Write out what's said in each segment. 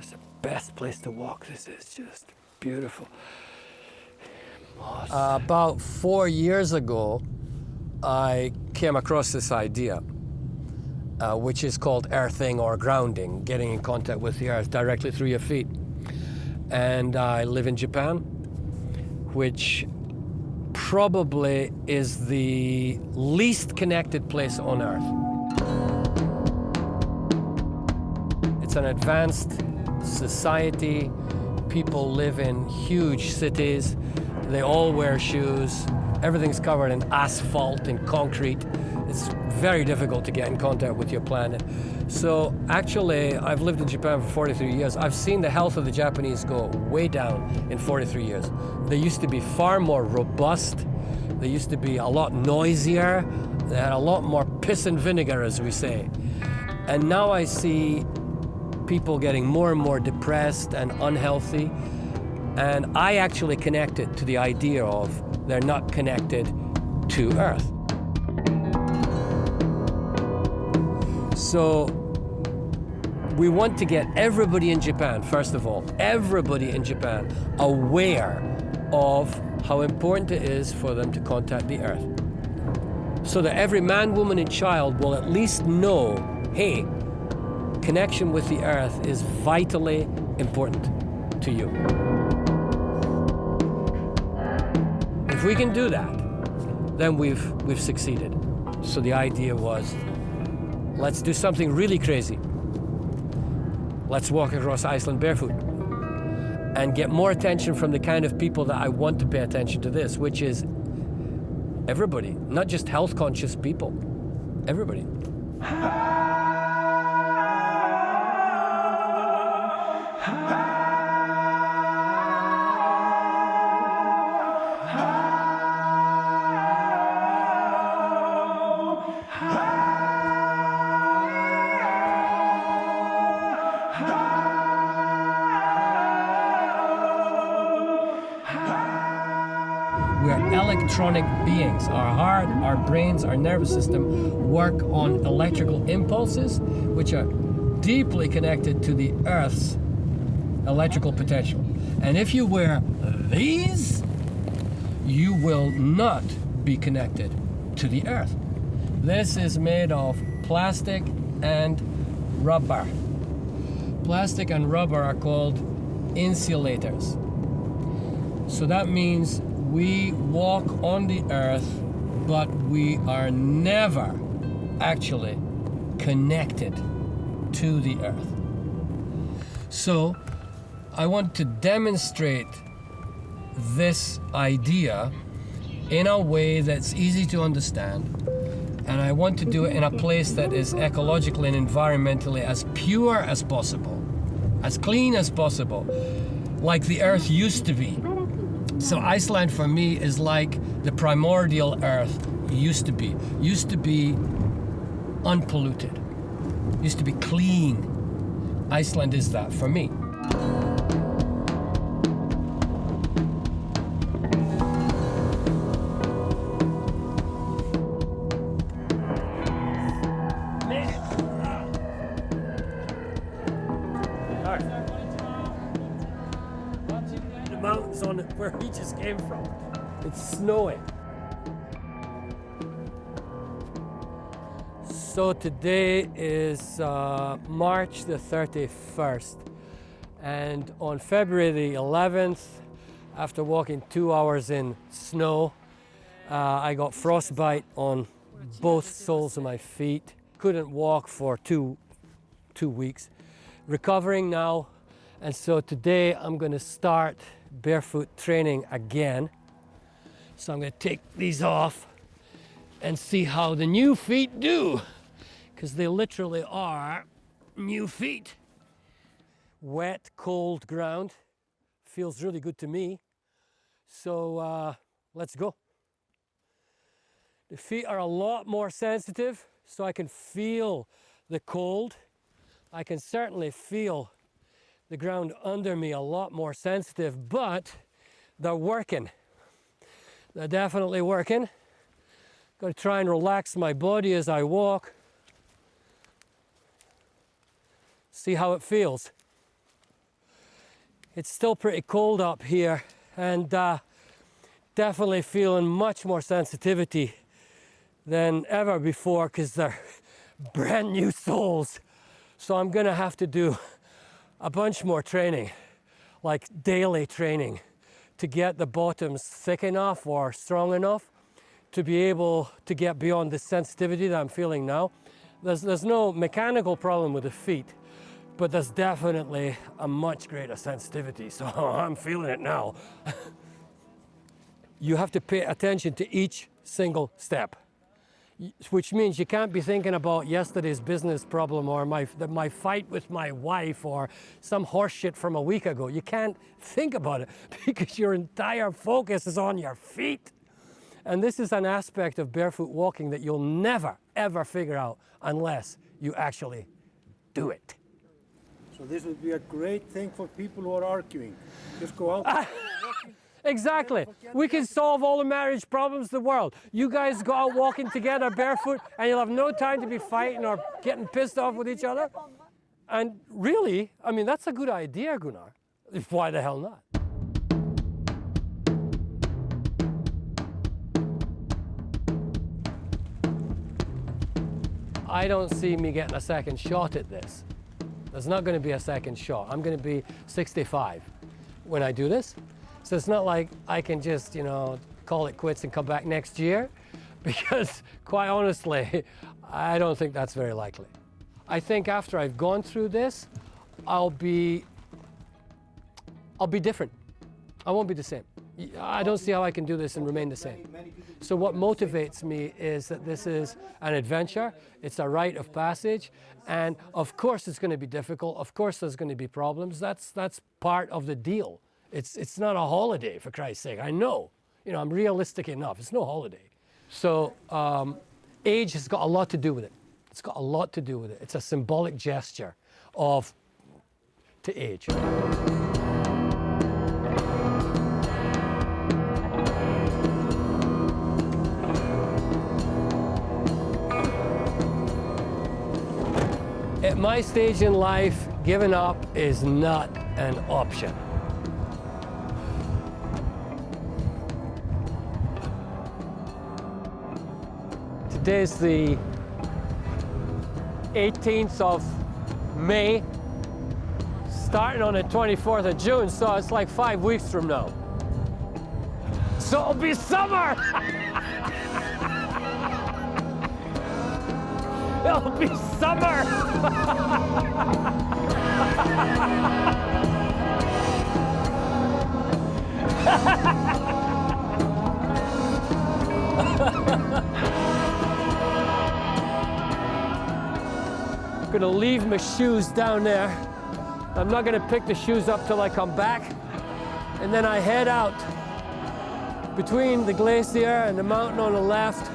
it's the best place to walk. This is just beautiful. About 4 years ago, I came across this idea, which is called earthing or grounding, getting in contact with the earth directly through your feet. And I live in Japan, which probably is the least connected place on earth. It's an advanced society. People live in huge cities. They all wear shoes. Everything's covered in asphalt and concrete. It's very difficult to get in contact with your planet. So actually, I've lived in Japan for 43 years. I've seen the health of the Japanese go way down in 43 years. They used to be far more robust. They used to be a lot noisier. They had a lot more piss and vinegar, as we say. And now I see people getting more and more depressed and unhealthy. And I actually connected to the idea of they're not connected to Earth. So we want to get everybody in Japan, first of all, everybody in Japan aware of how important it is for them to contact the Earth. So that every man, woman, and child will at least know, hey, connection with the Earth is vitally important to you. If we can do that, then we've succeeded. So the idea was, let's do something really crazy. Let's walk across Iceland barefoot and get more attention from the kind of people that I want to pay attention to this, which is everybody, not just health-conscious people, everybody. We are electronic beings. Our heart, our brains, our nervous system work on electrical impulses, which are deeply connected to the Earth's electrical potential. And if you wear these, you will not be connected to the Earth. This is made of plastic and rubber. Plastic and rubber are called insulators. So that means we walk on the Earth, but we are never actually connected to the Earth. So I want to demonstrate this idea in a way that's easy to understand, and I want to do it in a place that is ecologically and environmentally as pure as possible, as clean as possible, like the Earth used to be. So Iceland for me is like the primordial Earth used to be unpolluted, used to be clean. Iceland is that for me. The mountains on where he just came from. It's snowing. So today is March the 31st, and on February the 11th, after walking 2 hours in snow, I got frostbite on both soles of my feet. Couldn't walk for two weeks. Recovering now, and so today I'm going to start barefoot training again. So I'm going to take these off and see how the new feet do, because they literally are new feet. Wet, cold ground. Feels really good to me. So let's go. The feet are a lot more sensitive, so I can feel the cold. I can certainly feel the ground under me a lot more sensitive, but they're working. They're definitely working. Got to try and relax my body as I walk. See how it feels. It's still pretty cold up here, and definitely feeling much more sensitivity than ever before because they're brand new soles. So I'm gonna have to do a bunch more training, like daily training, to get the bottoms thick enough or strong enough to be able to get beyond the sensitivity that I'm feeling now. There's no mechanical problem with the feet, but there's definitely a much greater sensitivity, so I'm feeling it now. You have to pay attention to each single step, which means you can't be thinking about yesterday's business problem or my fight with my wife or some horse shit from a week ago. You can't think about it because your entire focus is on your feet. And this is an aspect of barefoot walking that you'll never, ever figure out unless you actually do it. So this would be a great thing for people who are arguing. Just go out. Exactly. We can solve all the marriage problems in the world. You guys go out walking together barefoot and you'll have no time to be fighting or getting pissed off with each other. And really, I mean, that's a good idea, Gunnar. Why the hell not? I don't see me getting a second shot at this. There's not going to be a second shot. I'm going to be 65 when I do this. So it's not like I can just, you know, call it quits and come back next year, because quite honestly, I don't think that's very likely. I think after I've gone through this, I'll be different. I won't be the same. I don't see how I can do this and remain the same. So what motivates me is that this is an adventure, it's a rite of passage, and of course it's going to be difficult, of course there's going to be problems, that's part of the deal. It's not a holiday, for Christ's sake, I know. You know, I'm realistic enough, it's no holiday. So age has got a lot to do with it. It's got a lot to do with it. It's a symbolic gesture to age. At my stage in life, giving up is not an option. Today's the 18th of May, starting on the 24th of June, so it's like 5 weeks from now. So it'll be summer! It'll be summer! I'm gonna leave my shoes down there. I'm not gonna pick the shoes up till I come back. And then I head out between the glacier and the mountain on the left.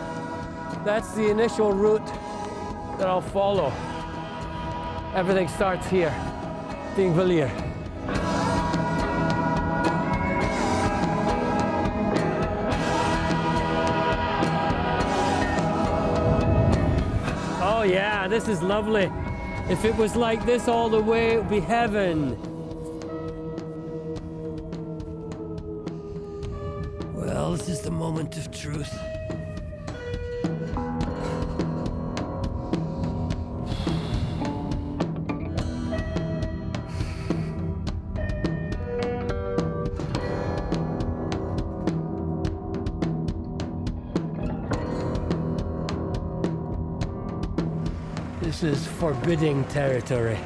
That's the initial route that I'll follow. Everything starts here, Thingvellir. Oh yeah, this is lovely. If it was like this all the way, it would be heaven. Well, this is the moment of truth. This is forbidding territory.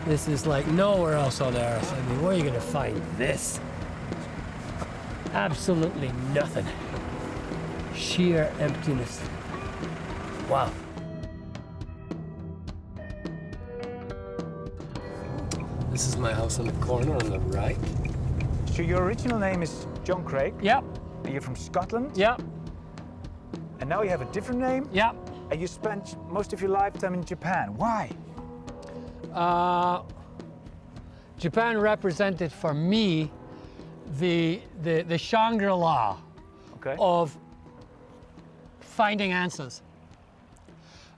This is like nowhere else on Earth. I mean, where are you going to find this? Absolutely nothing. Sheer emptiness. Wow. This is my house on the corner on the right. So your original name is John Craig? Yep. And you're from Scotland? Yep. And now you have a different name? Yep. And you spent most of your lifetime in Japan. Why? Japan represented for me the Shangri-La of finding answers.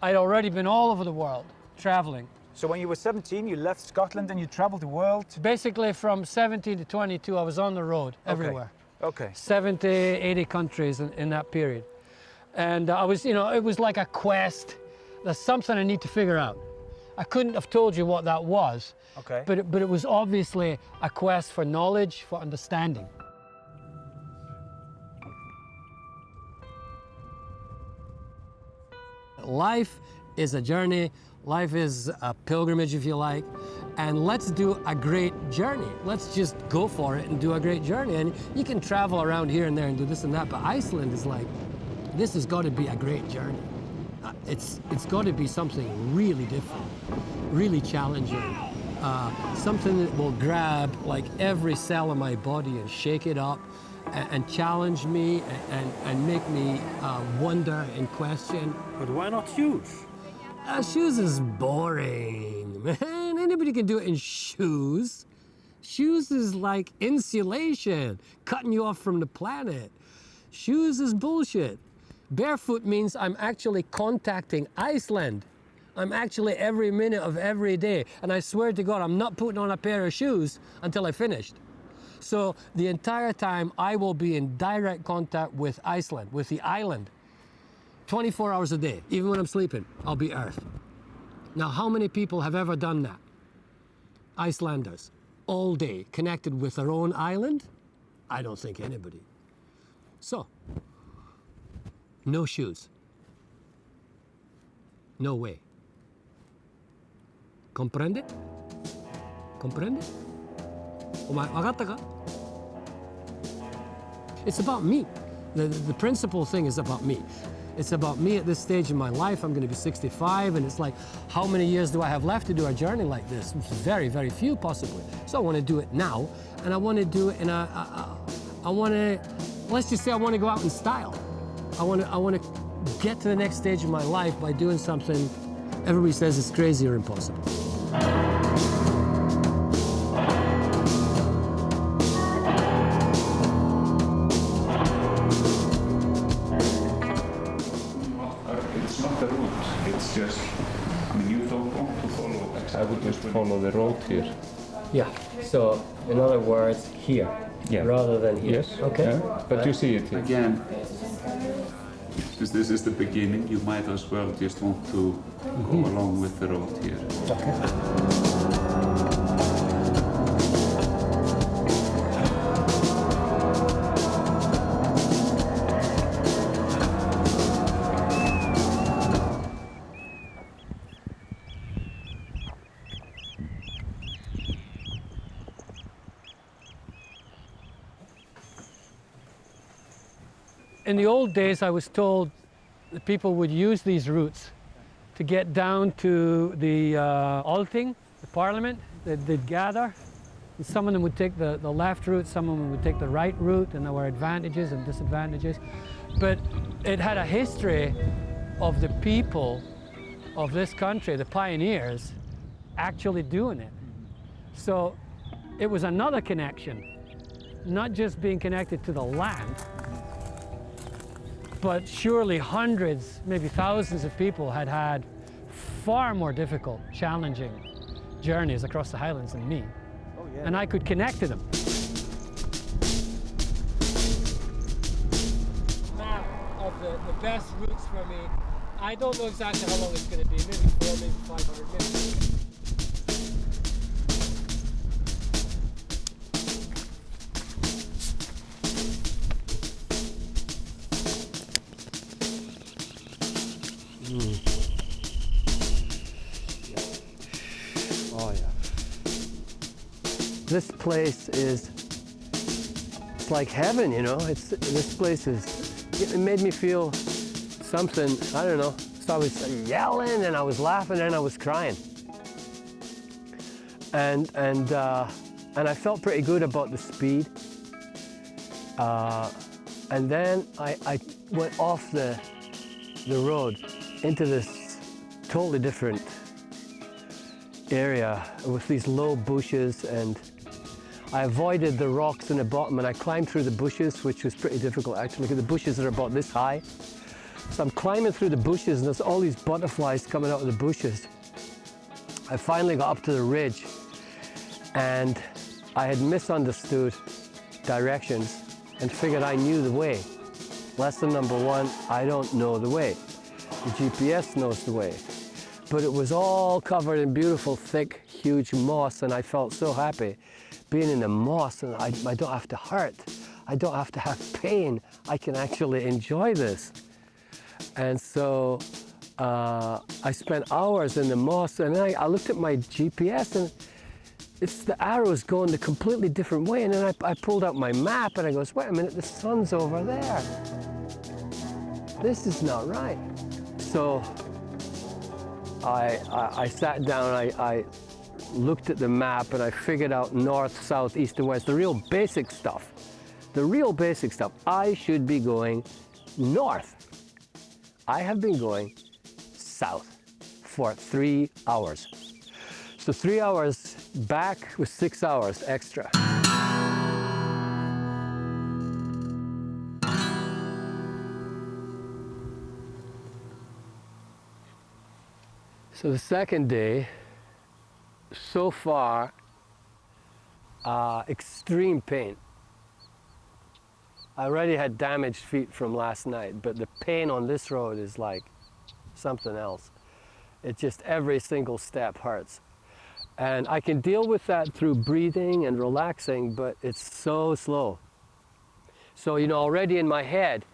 I'd already been all over the world traveling, So when you were 17, you left Scotland and you traveled the world? Basically from 17 to 22, I was on the road everywhere. Okay. 70, 80 countries in that period. And I was, you know, it was like a quest. There's something I need to figure out. I couldn't have told you what that was, Okay. but it was obviously a quest for knowledge, for understanding. Life is a journey. Life is a pilgrimage, if you like. And let's do a great journey. Let's just go for it and do a great journey. And you can travel around here and there and do this and that, but Iceland is like, this has got to be a great journey. It's got to be something really different, really challenging, something that will grab like every cell of my body and shake it up and challenge me and make me wonder and question. But why not shoes? Shoes is boring, man. Anybody can do it in shoes. Shoes is like insulation, cutting you off from the planet. Shoes is bullshit. Barefoot means I'm actually contacting Iceland. I'm actually every minute of every day. And I swear to God, I'm not putting on a pair of shoes until I finished. So the entire time I will be in direct contact with Iceland, with the island. 24 hours a day, even when I'm sleeping, I'll be Earth. Now, how many people have ever done that? Icelanders, all day, connected with their own island? I don't think anybody. So, no shoes. No way. Comprende? Comprende? お前、わかったか? It's about me. The principal thing is about me. It's about me at this stage in my life. I'm going to be 65, and it's like, how many years do I have left to do a journey like this? Very, very few, possibly. So I want to do it now, and I want to do it in let's just say I want to go out in style. I want to get to the next stage of my life by doing something everybody says is crazy or impossible. It's not the route, it's just, I mean, you don't want to follow exactly. I would just follow the road here. Yeah. So, in other words, here, rather than here. Yes. Okay. Yeah. But you see it here. Again, since this is the beginning, you might as well just want to go along with the road here. Okay. In the old days, I was told that people would use these routes to get down to the Althing, the parliament. They'd gather. And some of them would take the left route, some of them would take the right route, and there were advantages and disadvantages. But it had a history of the people of this country, the pioneers, actually doing it. So it was another connection, not just being connected to the land, but surely hundreds, maybe thousands of people had had far more difficult, challenging journeys across the Highlands than me. Oh, yeah. And I could connect to them. Map of the best routes for me. I don't know exactly how long it's going to be, maybe 4, maybe 500, maybe. Oh yeah. This place it's like heaven, you know. This place it made me feel something, I don't know. So I was yelling and I was laughing and I was crying. And I felt pretty good about the speed. And then I went off the road into this totally different area with these low bushes, and I avoided the rocks in the bottom and I climbed through the bushes, which was pretty difficult actually, because the bushes are about this high. So I'm climbing through the bushes and there's all these butterflies coming out of the bushes. I finally got up to the ridge, and I had misunderstood directions and figured I knew the way. Lesson number one, I don't know the way. The GPS knows the way. But it was all covered in beautiful, thick, huge moss, and I felt so happy being in the moss, and I don't have to hurt. I don't have to have pain. I can actually enjoy this. And so I spent hours in the moss, and then I looked at my GPS, and it's the arrows going the completely different way. And then I pulled out my map, and I goes, wait a minute, the sun's over there. This is not right. So I sat down, I looked at the map, and I figured out north, south, east, and west, the real basic stuff. The real basic stuff. I should be going north. I have been going south for 3 hours. So 3 hours back was 6 hours extra. So the second day, so far, extreme pain. I already had damaged feet from last night, but the pain on this road is like something else. It just, every single step hurts. And I can deal with that through breathing and relaxing, but it's so slow. So, you know, already in my head,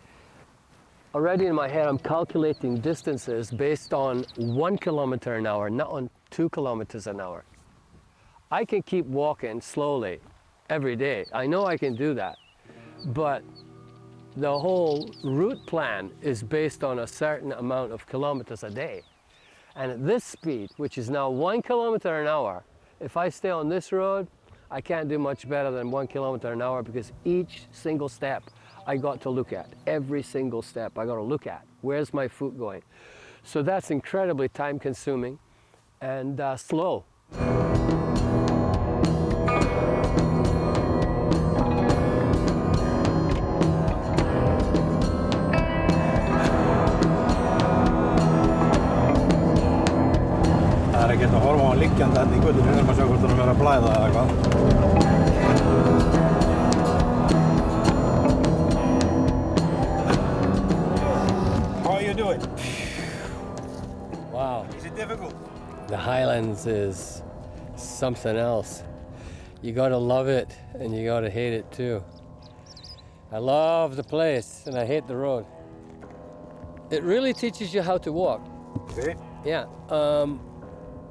I'm calculating distances based on 1 kilometer an hour, not on 2 kilometers an hour. I can keep walking slowly every day. I know I can do that. But the whole route plan is based on a certain amount of kilometers a day. And at this speed, which is now 1 kilometer an hour, if I stay on this road, I can't do much better than 1 kilometer an hour, because each single step I got to look at. Every single step I got to look at. Where's my foot going? So that's incredibly time consuming and slow. Það ekki að horfa á hann liggjandi hérna í götunni nema að sjá hvort hann verið að blæða eða eitthvað. How are you doing? Wow. Is it difficult? The Highlands is something else. You gotta love it and you gotta hate it too. I love the place and I hate the road. It really teaches you how to walk. Okay. Yeah.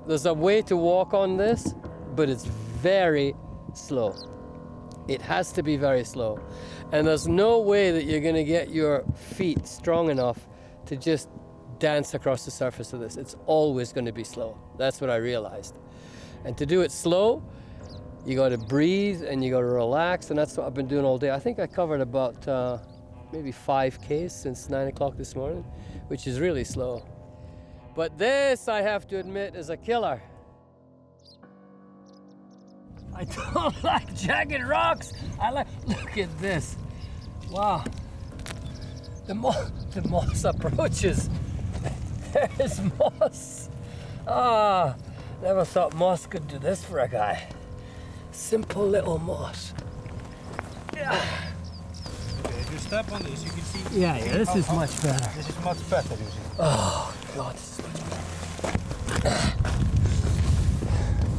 There's a way to walk on this, but it's very slow. It has to be very slow. And there's no way that you're gonna get your feet strong enough to just dance across the surface of this. It's always gonna be slow. That's what I realized. And to do it slow, you gotta breathe and you gotta relax, and that's what I've been doing all day. I think I covered about maybe 5Ks since 9 o'clock this morning, which is really slow. But this, I have to admit, is a killer. I don't like jagged rocks. Look at this. Wow. The moss approaches. There's moss. Ah, never thought moss could do this for a guy. Simple little moss. Yeah. Okay, if you step on this, you can see. Yeah, this is much better. This is much better, you see. Oh, God.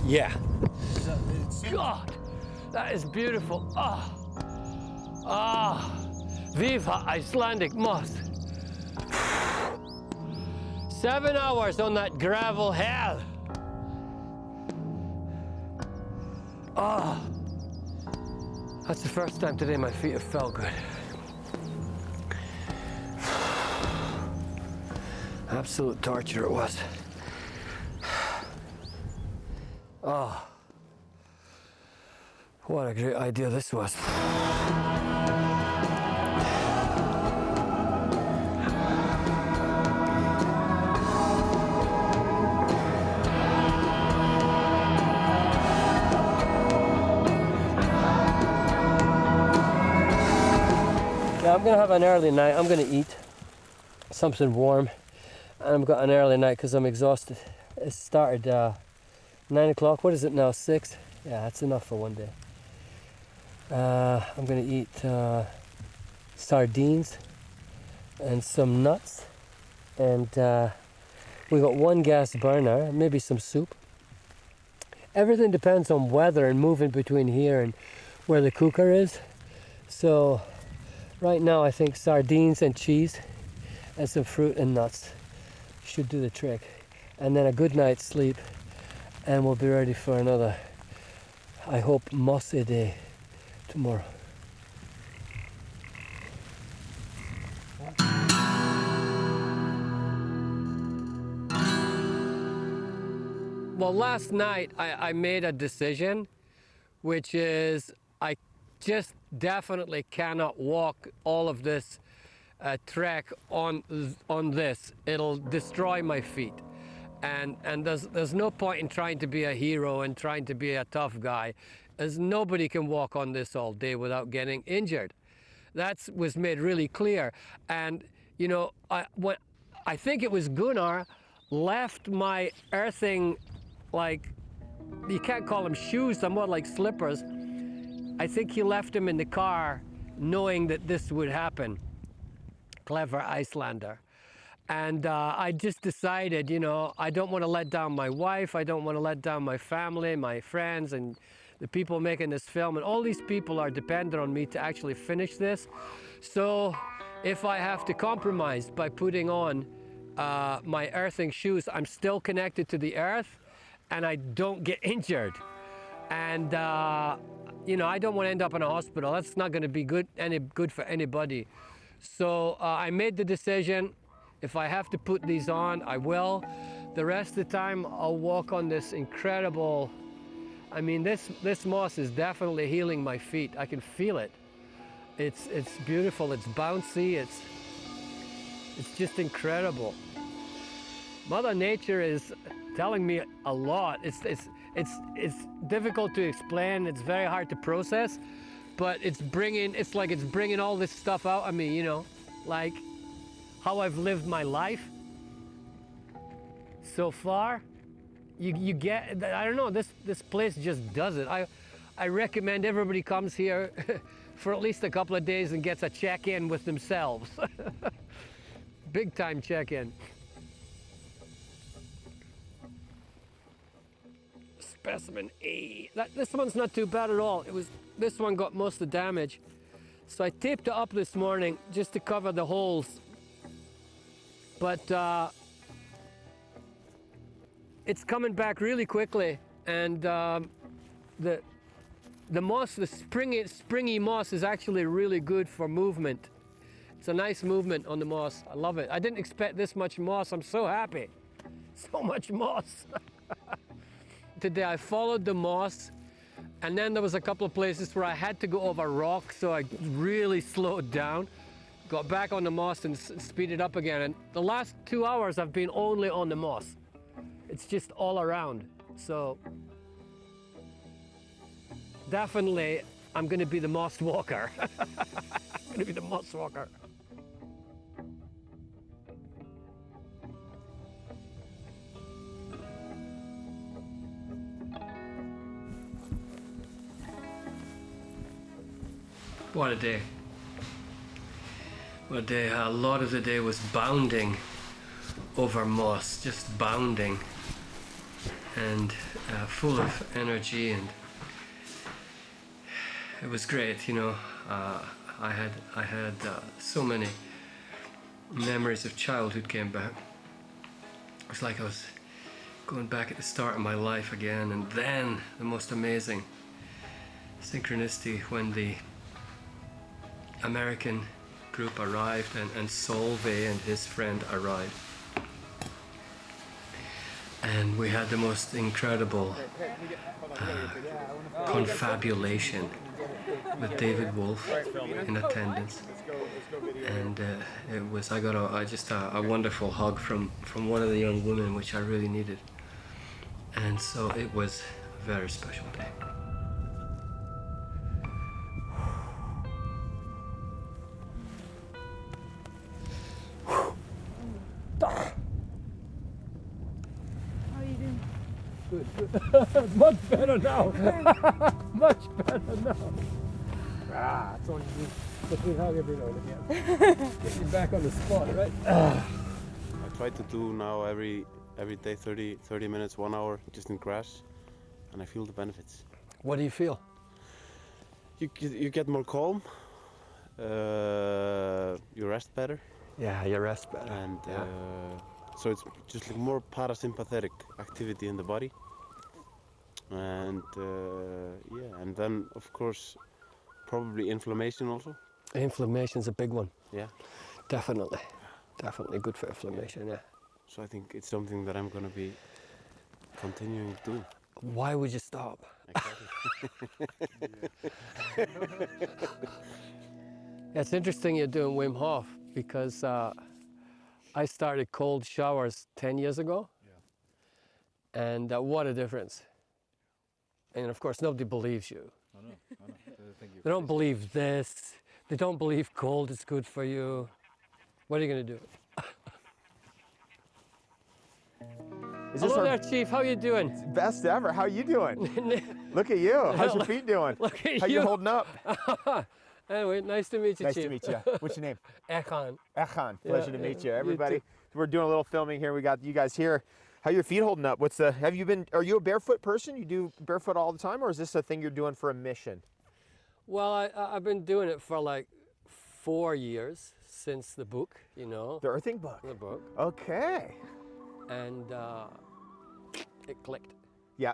Yeah. God, that is beautiful. Viva Icelandic moss. 7 hours on that gravel hell. That's the first time today my feet have felt good. Absolute torture it was. Oh, what a great idea this was. Now I'm gonna have an early night. I'm gonna eat something warm. And I've got an early night because I'm exhausted. It started 9 o'clock. What is it now? 6? Yeah, that's enough for one day. I'm gonna eat sardines and some nuts, and we got one gas burner, maybe some soup. Everything depends on weather and moving between here and where the cooker is. So right now I think sardines and cheese and some fruit and nuts should do the trick. And then a good night's sleep, and we'll be ready for another, I hope, mossy day tomorrow. Well, last night I made a decision, which is I just definitely cannot walk all of this trek on this. It'll destroy my feet. And there's no point in trying to be a hero and trying to be a tough guy, as nobody can walk on this all day without getting injured. That was made really clear. And you know, I think it was Gunnar left my earthing, like, you can't call them shoes, they're more like slippers. I think he left them in the car knowing that this would happen. Clever Icelander. And I just decided, you know, I don't want to let down my wife, I don't want to let down my family, my friends, and the people making this film, and all these people are dependent on me to actually finish this. So if I have to compromise by putting on my earthing shoes, I'm still connected to the earth and I don't get injured. And you know, I don't want to end up in a hospital. That's not going to be any good for anybody. So I made the decision. If I have to put these on, I will. The rest of the time, I'll walk on this incredible, I mean, this moss is definitely healing my feet. I can feel it. It's beautiful, it's bouncy, it's just incredible. Mother Nature is telling me a lot. It's difficult to explain, it's very hard to process, but it's like it's bringing all this stuff out of me, you know, like how I've lived my life so far. You get, I don't know, this place just does it. I recommend everybody comes here for at least a couple of days and gets a check-in with themselves. Big time check-in. Specimen A. This one's not too bad at all. This one got most of the damage. So I taped it up this morning just to cover the holes. But it's coming back really quickly, and the moss, the springy moss is actually really good for movement. It's a nice movement on the moss. I love it. I didn't expect this much moss. I'm so happy. So much moss. Today I followed the moss, and then there was a couple of places where I had to go over rock, so I really slowed down, got back on the moss and speeded up again. And the last 2 hours I've been only on the moss. It's just all around. So definitely I'm going to be the moss walker. I'm going to be the moss walker. What a day. What a day. A lot of the day was bounding over moss, just bounding and full of energy, and it was great, you know. I had so many memories of childhood came back. It was like I was going back at the start of my life again, and then the most amazing synchronicity when the American group arrived and Solveig and his friend arrived. And we had the most incredible confabulation with David Wolf in attendance, and I got a wonderful hug from one of the young women, which I really needed, and so it was a very special day. good. Much better now. Much better now. That's all you do. Let me hug every now and again. Get you back on the spot, right? I try to do now every day 30 minutes, 1 hour, just in grass, and I feel the benefits. What do you feel? You get more calm, you rest better, Yeah, you rest better. and so it's just like more parasympathetic activity in the body. And yeah, and then of course probably inflammation also. Inflammation's a big one. Yeah. Definitely. Definitely good for inflammation, yeah. So I think it's something that I'm gonna be continuing doing. Why would you stop? It's interesting you're doing Wim Hof because I started cold showers 10 years ago. Yeah. And what a difference. And of course, nobody believes you. I know. They don't believe this. They don't believe cold is good for you. What are you going to do? Hello there, Chief. How you doing? Best ever. How you doing? Look at you. How's your feet doing? Look at How you holding up? Anyway, nice to meet you, Nice Chief. to meet you. What's your name? Ehan. Echan. Pleasure to meet you, you everybody. too. We're doing a little filming here. We got you guys here. How your feet holding up? Are you a barefoot person? You do barefoot all the time, or is this a thing you're doing for a mission? Well, I've been doing it for like 4 years since the book, you know. The earthing book. The book. Okay. And it clicked. Yeah.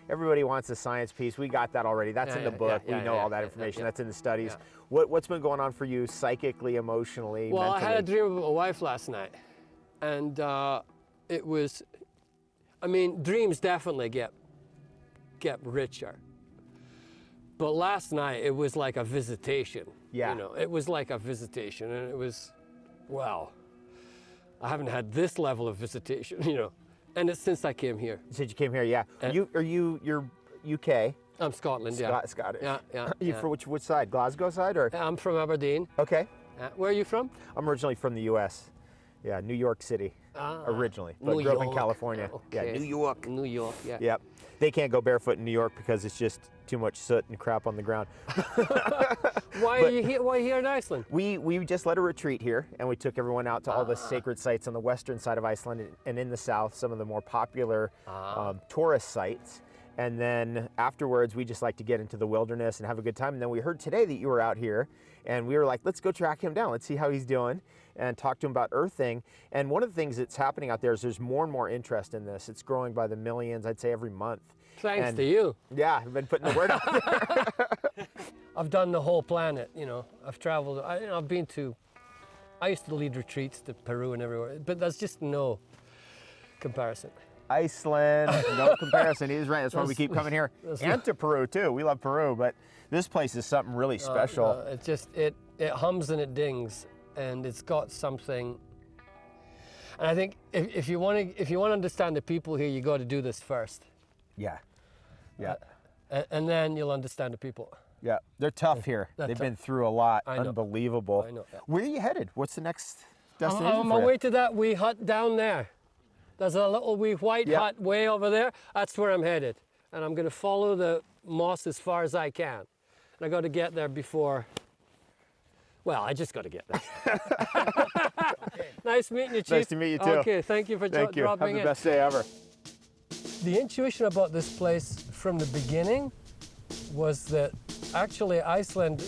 Everybody wants a science piece. We got that already. That's in the book. We know all that information. That's in the studies. What's been going on for you psychically, emotionally, Well, mentally? I had a dream about my wife last night. And it was, I mean, dreams definitely get richer. But last night, it was like a visitation. Yeah. You know, it was like a visitation. And it was, wow, I haven't had this level of visitation, you know. And it's since I came here. Since you came here, yeah. You're UK? I'm Scotland, yeah. Scottish. Yeah. You from which side? Glasgow side or? I'm from Aberdeen. Okay. Where are you from? I'm originally from the U.S. Yeah, New York City. Originally, but New grew up in York. California. Okay. Yeah, New York. New York, yeah. Yep. They can't go barefoot in New York because it's just too much soot and crap on the ground. Why are you here? Why are you here in Iceland? We just led a retreat here, and we took everyone out to all the sacred sites on the western side of Iceland and in the south, some of the more popular tourist sites. And then afterwards, we just like to get into the wilderness and have a good time. And then we heard today that you were out here, and we were like, let's go track him down. Let's see how he's doing and talk to him about earthing. And one of the things that's happening out there is there's more and more interest in this. It's growing by the millions, I'd say, every month. Thanks to you. Yeah, I've been putting the word out there. I've done the whole planet, you know. I've traveled, I've been to, I used to lead retreats to Peru and everywhere, but there's just no comparison. Iceland, no comparison. He's right. That's why we keep coming here. And to Peru, too. We love Peru, but this place is something really special. It just, it hums and it dings, and it's got something. And I think if you want to understand the people here, you got to do this first. Yeah. Yeah. And then you'll understand the people. Yeah. They're tough here. They've been through a lot. I know. Unbelievable. I know, yeah. Where are you headed? What's the next destination I'm on my way to that wee hut down there. There's a little wee white hut way over there. That's where I'm headed. And I'm going to follow the moss as far as I can. And I got to get there before, well, I just got to get there. Nice meeting you, Chief. Nice to meet you, too. Okay, thank you for dropping in. Have the best day ever. The intuition about this place from the beginning was that actually Iceland,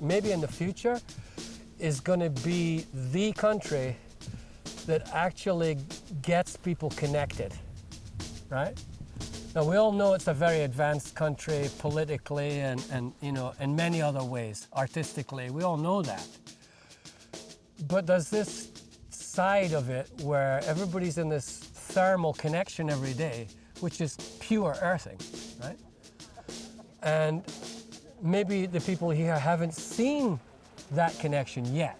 maybe in the future, is going to be the country that actually gets people connected, right? Now we all know it's a very advanced country politically and you know, in many other ways, artistically, we all know that. But there's this side of it where everybody's in this thermal connection every day, which is pure earthing, right? And maybe the people here haven't seen that connection yet.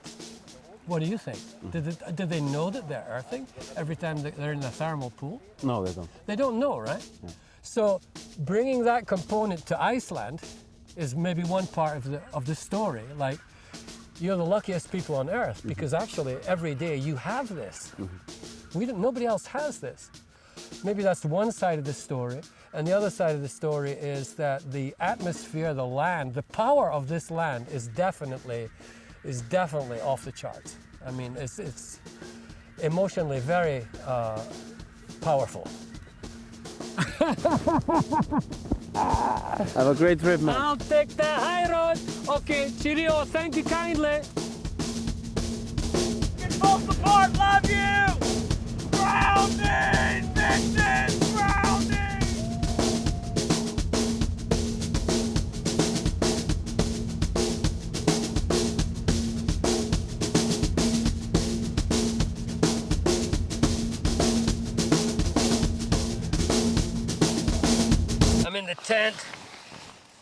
What do you think? Do they know that they're earthing every time they're in the thermal pool? No, they don't. They don't know, right? Yeah. So bringing that component to Iceland is maybe one part of the story. Like, you're the luckiest people on earth because actually every day you have this. Nobody else has this. maybe that's one side of the story. And the other side of the story is that the atmosphere, the land, the power of this land is definitely off the charts. I mean, it's emotionally very powerful. Have a great trip, man. I'll take the high road. Okay, cheerio, thank you kindly. Get full support, love you! Grounding! Mission grounding! I'm in the tent,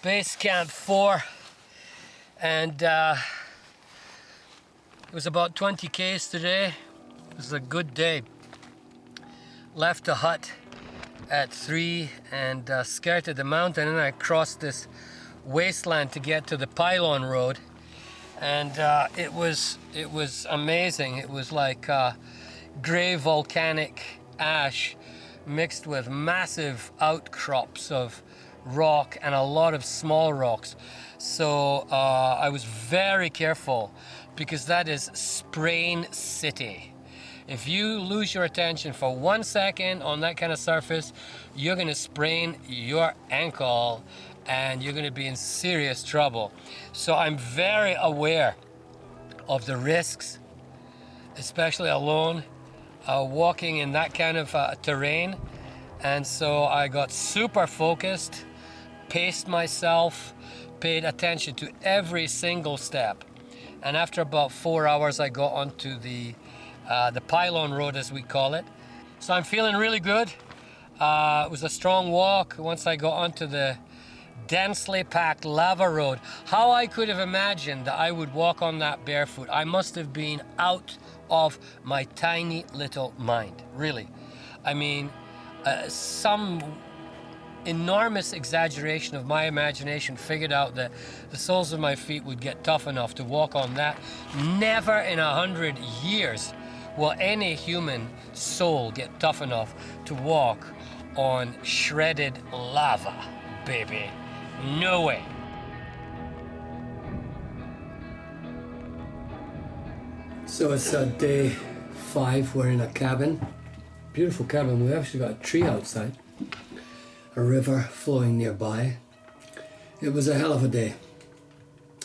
base camp 4, and it was about 20 Ks today. It was a good day. Left the hut at 3 and skirted the mountain, and I crossed this wasteland to get to the pylon road, and it was amazing. It was like gray volcanic ash mixed with massive outcrops of rock and a lot of small rocks. So I was very careful because that is Sprain City. If you lose your attention for 1 second on that kind of surface, you're going to sprain your ankle and you're going to be in serious trouble. So I'm very aware of the risks, especially alone, walking in that kind of terrain. And so I got super focused, paced myself, paid attention to every single step. And after about 4 hours, I got onto the pylon road, as we call it. So I'm feeling really good. It was a strong walk once I got onto the densely packed lava road. How I could have imagined that I would walk on that barefoot. I must have been out of my tiny little mind, really. I mean, some enormous exaggeration of my imagination figured out that the soles of my feet would get tough enough to walk on that. Never in 100 years will any human soul get tough enough to walk on shredded lava, baby. No way. So it's day 5. We're in a cabin. Beautiful cabin. We've actually got a tree outside. A river flowing nearby. It was a hell of a day.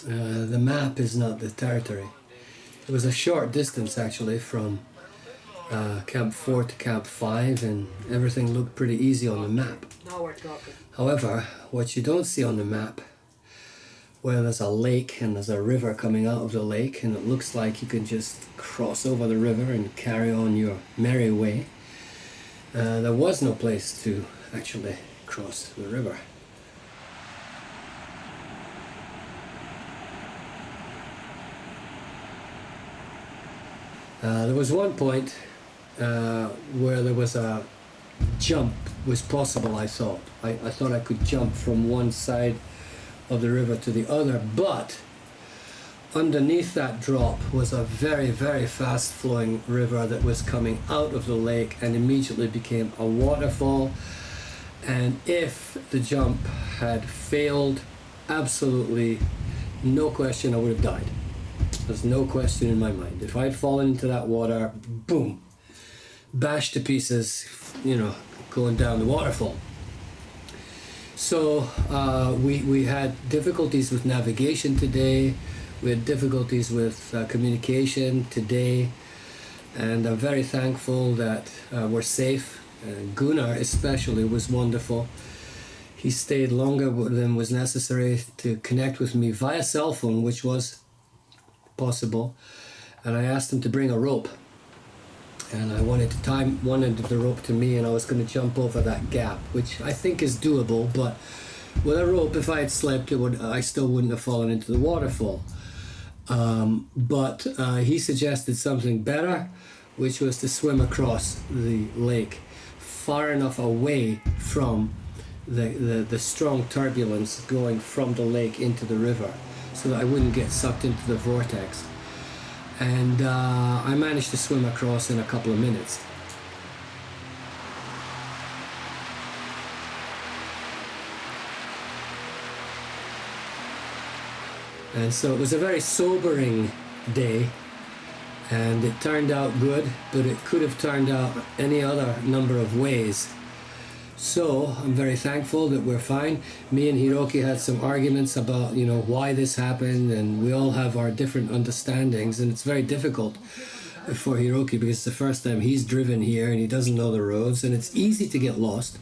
The map is not the territory. It was a short distance actually from Camp 4 to Camp 5, and everything looked pretty easy on the map. Now we're talking. However, what you don't see on the map, well, there's a lake and there's a river coming out of the lake, and it looks like you can just cross over the river and carry on your merry way. There was no place to actually cross the river. There was one point where there was a jump was possible, I thought. I thought I could jump from one side of the river to the other, but underneath that drop was a very, very fast flowing river that was coming out of the lake and immediately became a waterfall. And if the jump had failed, absolutely no question, I would have died. There's no question in my mind. If I'd fallen into that water, boom, bashed to pieces, you know, going down the waterfall. So we had difficulties with navigation today. We had difficulties with communication today. And I'm very thankful that we're safe. Gunnar especially was wonderful. He stayed longer than was necessary to connect with me via cell phone, which was possible. And I asked him to bring a rope. And I wanted to tie one end of the rope to me, and I was going to jump over that gap, which I think is doable. But with a rope, if I had slipped, I still wouldn't have fallen into the waterfall. But he suggested something better, which was to swim across the lake far enough away from the strong turbulence going from the lake into the river, so that I wouldn't get sucked into the vortex. And I managed to swim across in a couple of minutes. And so it was a very sobering day, and it turned out good, but it could have turned out any other number of ways. So I'm very thankful that we're fine. Me and Hiroki had some arguments about, why this happened, and we all have our different understandings, and it's very difficult for Hiroki because it's the first time he's driven here and he doesn't know the roads, and it's easy to get lost.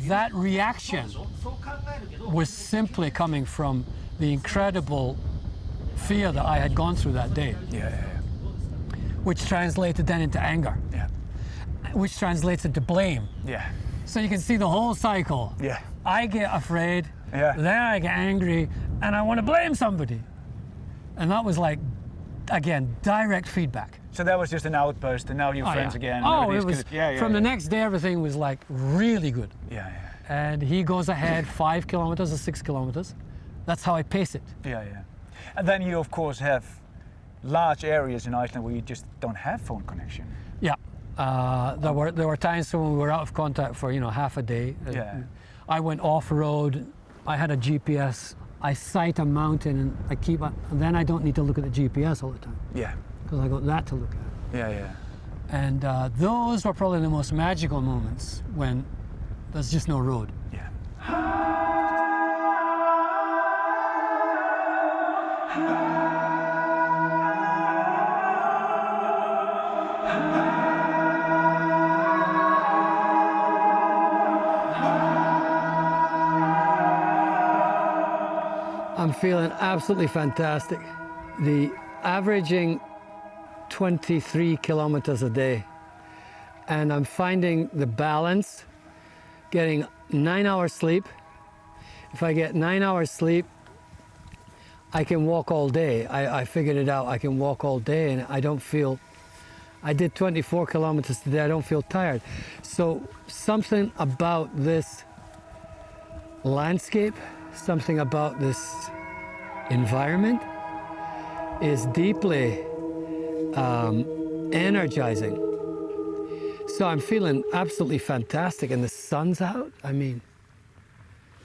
That reaction was simply coming from the incredible fear that I had gone through that day. Which translated then into anger. Which translates into blame. So you can see the whole cycle. I get afraid, then I get angry, and I want to blame somebody. And that was like, again, direct feedback. So that was just an outburst, and now you're friends again. Oh, it was, from the next day, everything was like really good. And he goes ahead 5 kilometers or 6 kilometers. That's how I pace it. And then you, of course, have large areas in Iceland where you just don't have phone connection. There were times when we were out of contact for half a day. I went off-road. I had a GPS. I sight a mountain and I keep it, and then I don't need to look at the GPS all the time. Because I got that to look at. And those were probably the most magical moments when there's just no road. I'm feeling absolutely fantastic. The averaging 23 kilometers a day, and I'm finding the balance, getting 9 hours sleep. If I get 9 hours sleep, I can walk all day. I figured it out. I can walk all day and I don't feel, I did 24 kilometers today. I don't feel tired. So something about this landscape, something about this environment is deeply energizing. So I'm feeling absolutely fantastic, and the sun's out. I mean,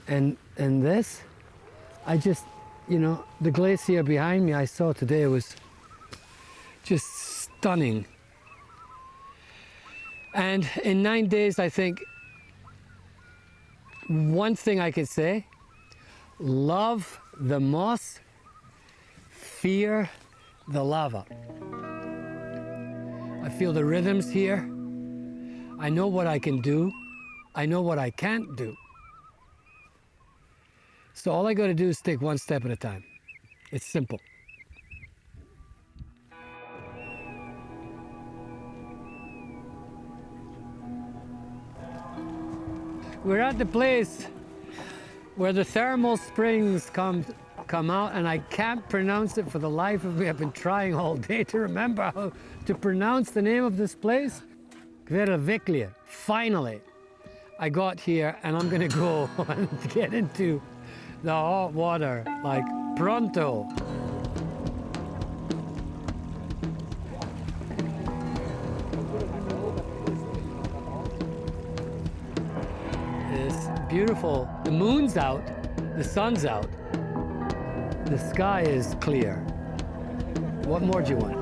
and this, I just, the glacier behind me I saw today was just stunning. And in 9 days, I think one thing I could say: love the moss, fear the lava. I feel the rhythms here. I know what I can do. I know what I can't do. So all I got to do is take one step at a time. It's simple. We're at the place where the thermal springs come out, and I can't pronounce it for the life of me. I've been trying all day to remember how to pronounce the name of this place. Hverviklia. Finally, I got here, and I'm gonna go and get into the hot water, like pronto. It's beautiful. The moon's out, the sun's out, the sky is clear. What more do you want?